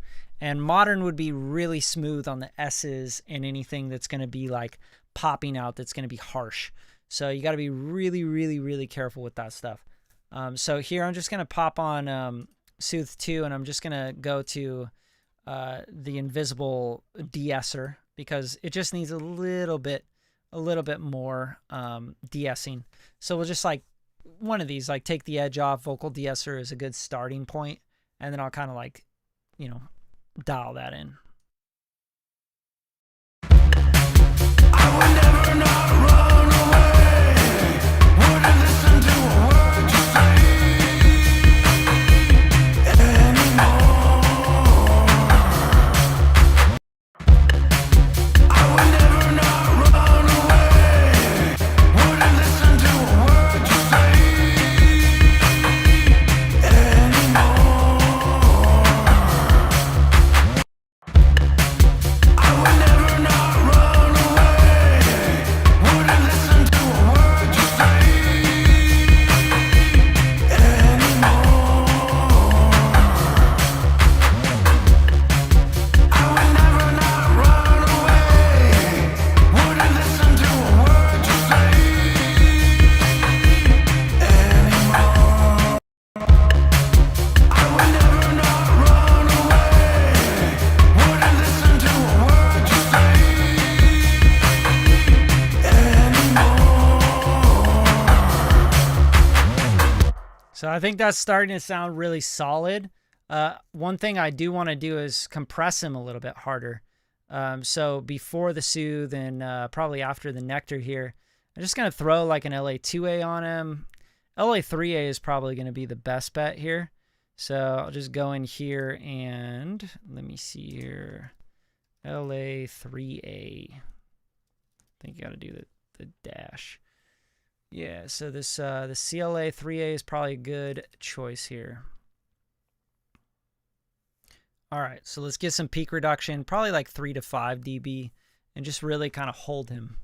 And modern would be really smooth on the S's and anything that's going to be like popping out, that's going to be harsh. So you got to be really, really, really careful with that stuff. So here I'm just going to pop on Soothe 2, and I'm just going to go to the invisible de-esser because it just needs a little bit more de-essing. So we'll just like one of these, like take the edge off. Vocal de-esser is a good starting point, and then I'll kind of like, you know, dial that in. I would never not run away. Wouldn't listen to a word you say anymore. I would never not run away. Wouldn't listen to a word you say anymore. I would never not run away. Wouldn't listen to a word you say anymore. I would never not run away. Wouldn't listen to a word you say anymore. I would never not run away. Wouldn't listen to a word you say anymore. So I think that's starting to sound really solid. One thing I do want to do is compress him a little bit harder. So before the Soothe and probably after the Nectar here, I'm just going to throw like an LA2A on him. LA3A is probably going to be the best bet here. So I'll just go in here and let me see here. LA3A. I think you got to do the dash. Yeah, so this the CLA3A is probably a good choice here. All right, so let's get some peak reduction, probably like 3 to 5 dB, and just really kind of hold him.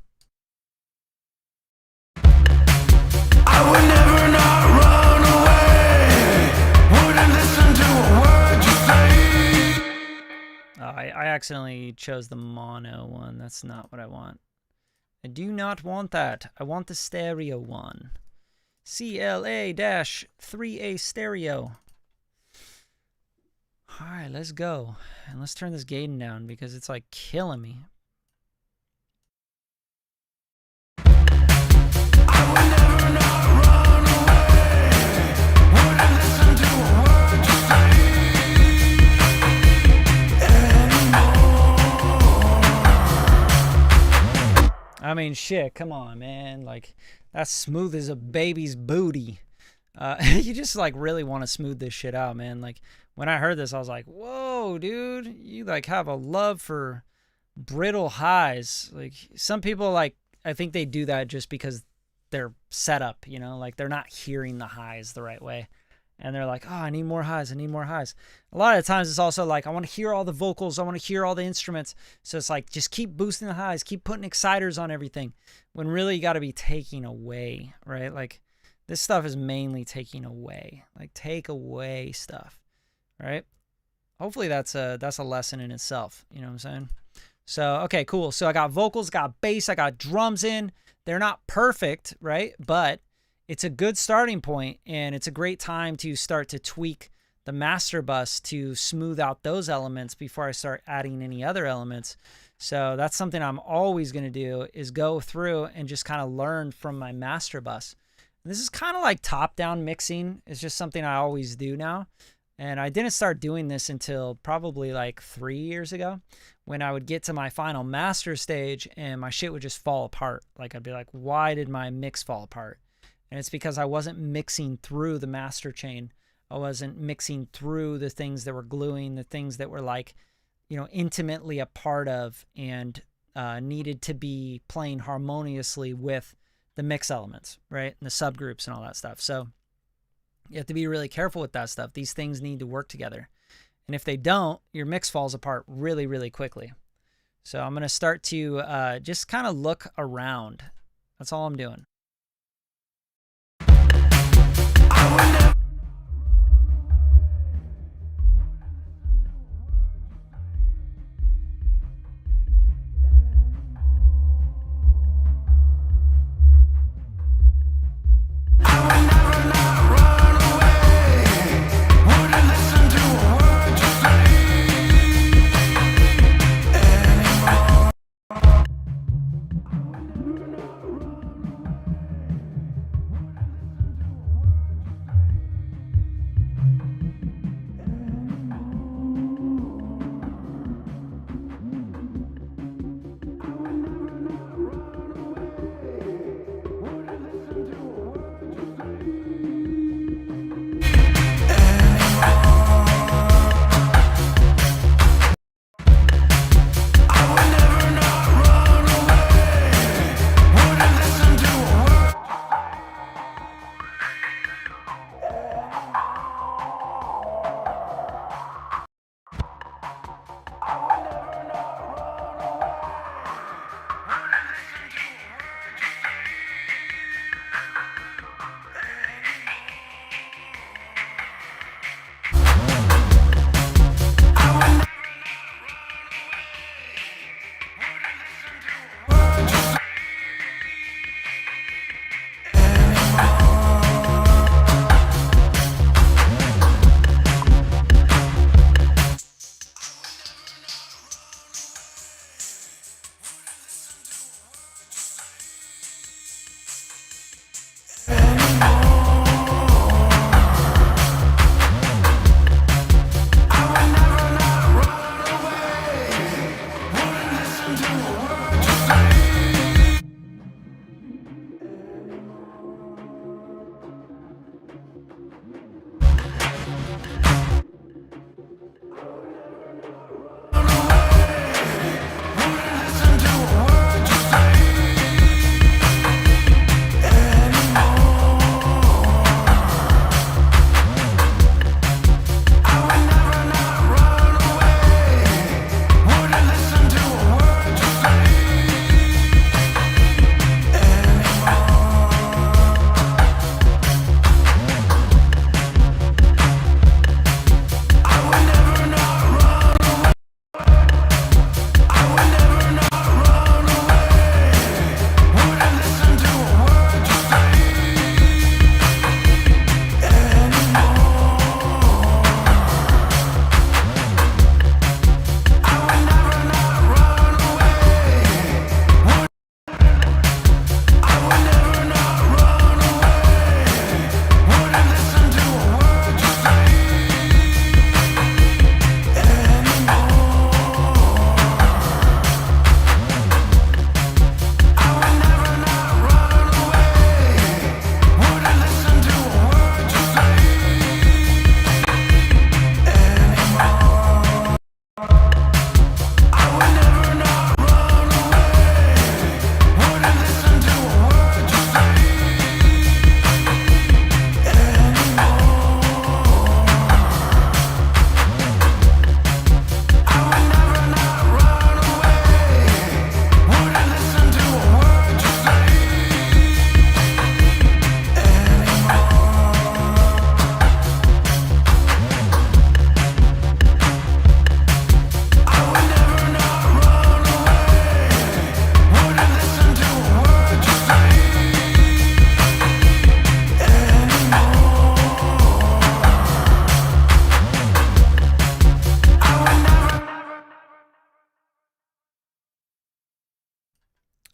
I would never not run away. Wouldn't listen to a word you say. I accidentally chose the mono one. That's not what I want. I do not want that. I want the stereo one. CLA-3A stereo. All right, let's go. And let's turn this gain down because it's like killing me. I would never not run away. Wouldn't listen to a word you say anymore. I mean, shit, come on, man. Like, that's smooth as a baby's booty. You just, like, really want to smooth this shit out, man. Like, when I heard this, I was like, whoa, dude. You, like, have a love for brittle highs. Like, some people, like, I think they do that just because they're set up, you know? Like, they're not hearing the highs the right way. And they're like, oh, I need more highs. I need more highs. A lot of the times it's also like, I want to hear all the vocals. I want to hear all the instruments. So it's like, just keep boosting the highs. Keep putting exciters on everything. When really you got to be taking away, right? Like, this stuff is mainly taking away. Like, take away stuff, right? Hopefully that's a lesson in itself. You know what I'm saying? So, okay, cool. So I got vocals, got bass, I got drums in. They're not perfect, right? But it's a good starting point, and it's a great time to start to tweak the master bus to smooth out those elements before I start adding any other elements. So that's something I'm always going to do, is go through and just kind of learn from my master bus. And this is kind of like top-down mixing. It's just something I always do now. And I didn't start doing this until probably like 3 years ago, when I would get to my final master stage and my shit would just fall apart. Like, I'd be like, why did my mix fall apart? And it's because I wasn't mixing through the master chain. I wasn't mixing through the things that were gluing, the things that were like, you know, intimately a part of and needed to be playing harmoniously with the mix elements, right? And the subgroups and all that stuff. So you have to be really careful with that stuff. These things need to work together. And if they don't, your mix falls apart really, really quickly. So I'm going to start to just kind of look around. That's all I'm doing.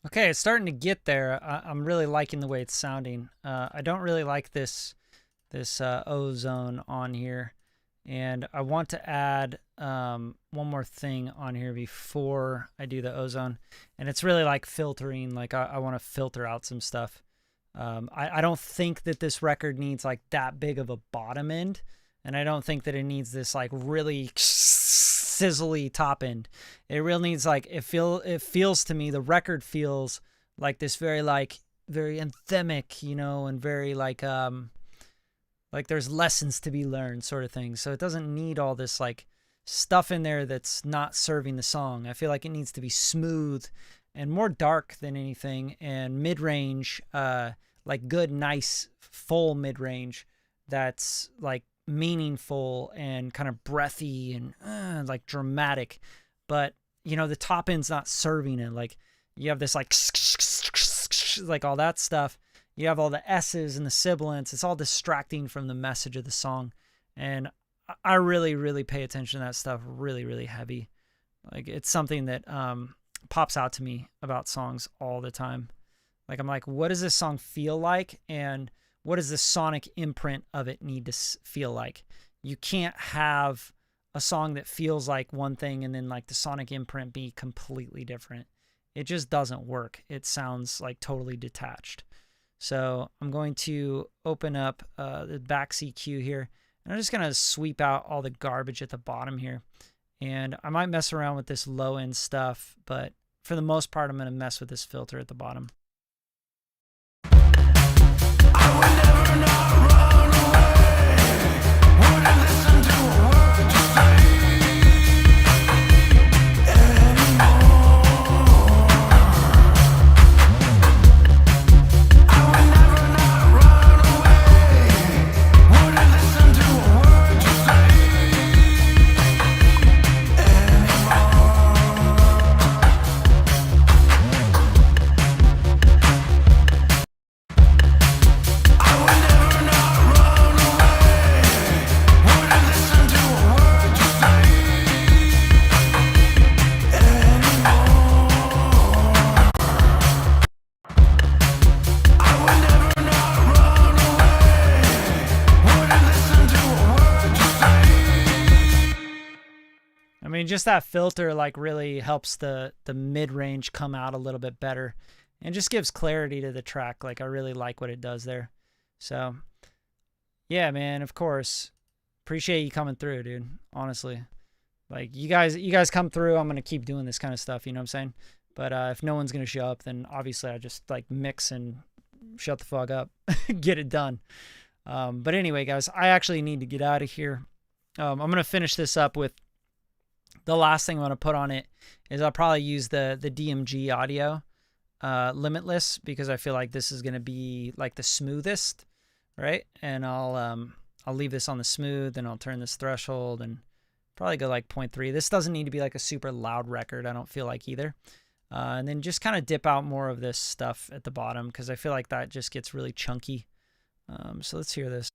Okay, it's starting to get there. I'm really liking the way it's sounding. I don't really like this ozone on here, and I want to add one more thing on here before I do the ozone, and it's really like filtering. Like I want to filter out some stuff. I don't think that this record needs like that big of a bottom end, and I don't think that it needs this like really sizzly top end. It really needs like it feels to me, the record feels like this very anthemic, you know, and very like there's lessons to be learned sort of thing. So it doesn't need all this like stuff in there that's not serving the song. I feel like it needs to be smooth and more dark than anything, and mid-range, like good, nice, full mid-range that's like meaningful and kind of breathy and like dramatic. But you know, the top end's not serving it. Like you have this like all that stuff. You have all the S's and the sibilants. It's all distracting from the message of the song. And I really, really pay attention to that stuff really, really heavy. Like it's something that pops out to me about songs all the time. Like I'm like, what does this song feel like? And what does the sonic imprint of it need to feel like? You can't have a song that feels like one thing and then like the sonic imprint be completely different. It just doesn't work. It sounds like totally detached. So I'm going to open up the back CQ here, and I'm just going to sweep out all the garbage at the bottom here. And I might mess around with this low end stuff, but for the most part, I'm going to mess with this filter at the bottom. I would never not run away. Wouldn't listen to a word you say anymore. I would never not run away. Wouldn't listen to a word you say I mean, just that filter like really helps the mid-range come out a little bit better and just gives clarity to the track. Like I really like what it does there. So yeah, man, of course. Appreciate you coming through, dude. Honestly. Like you guys come through, I'm going to keep doing this kind of stuff, you know what I'm saying? But if no one's going to show up, then obviously I just like mix and shut the fuck up. Get it done. But anyway, guys, I actually need to get out of here. I'm going to finish this up with the last thing I'm going to put on it is I'll probably use the DMG audio limitless, because I feel like this is going to be like the smoothest, right? And I'll leave this on the smooth, and I'll turn this threshold and probably go like 0.3. This doesn't need to be like a super loud record, I don't feel like either. And then just kind of dip out more of this stuff at the bottom, because I feel like that just gets really chunky. So let's hear this.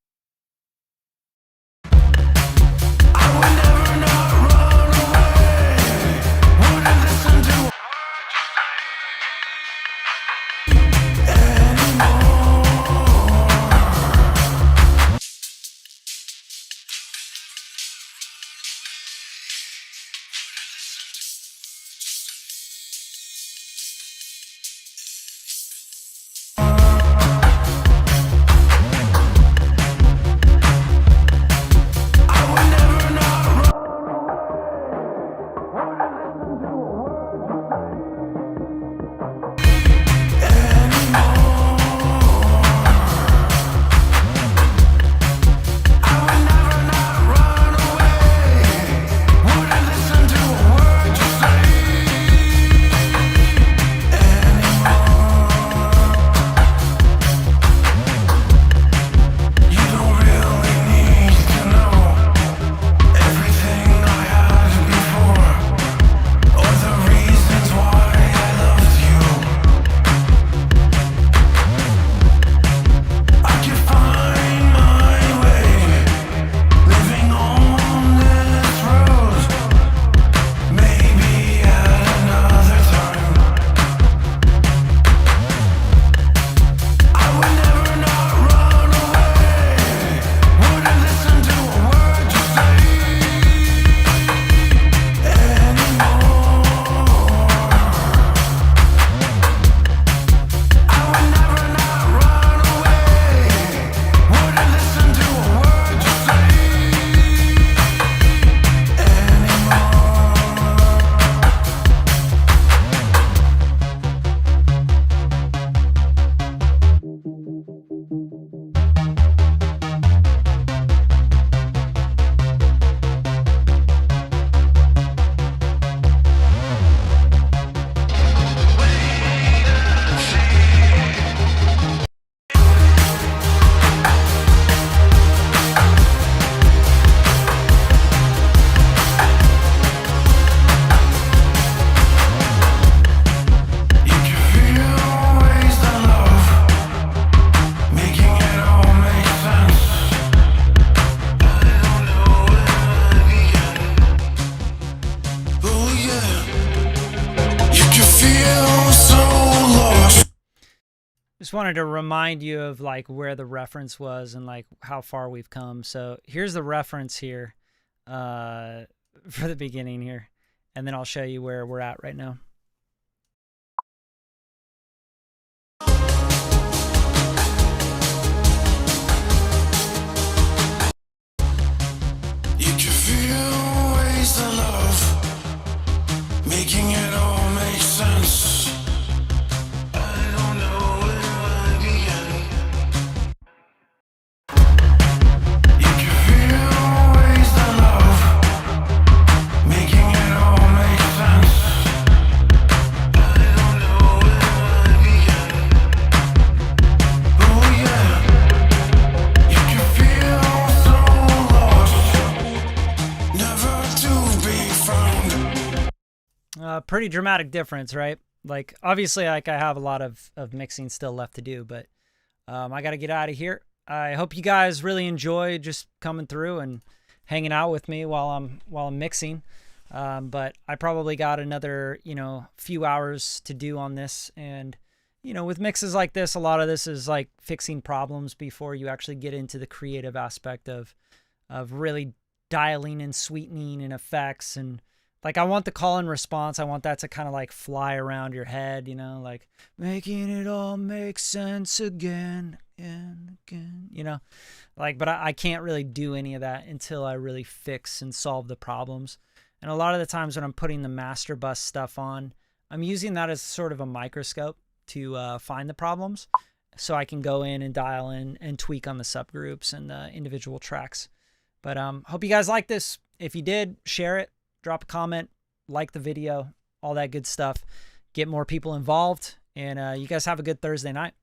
I would never not run away. Wouldn't listen to a word you say anymore. I just wanted to remind you of like where the reference was and like how far we've come. So here's the reference here for the beginning here, and then I'll show you where we're at right now. You can feel ways of love, making it all make sense. I don't know where I began. You can feel ways of love, making it all make sense. I don't know where I began. Oh yeah, you can feel so lost, never to be found. Pretty dramatic difference, right? Like, obviously, like I have a lot of mixing still left to do, but I got to get out of here. I hope you guys really enjoy just coming through and hanging out with me while I'm mixing. But I probably got another, few hours to do on this. And, with mixes like this, a lot of this is like fixing problems before you actually get into the creative aspect of really dialing and sweetening and effects. And like, I want the call and response. I want that to kind of like fly around your head, like making it all make sense again and again, like, but I can't really do any of that until I really fix and solve the problems. And a lot of the times when I'm putting the master bus stuff on, I'm using that as sort of a microscope to find the problems, so I can go in and dial in and tweak on the subgroups and the individual tracks. But hope you guys like this. If you did, share it, drop a comment, like the video, all that good stuff. Get more people involved, and you guys have a good Thursday night.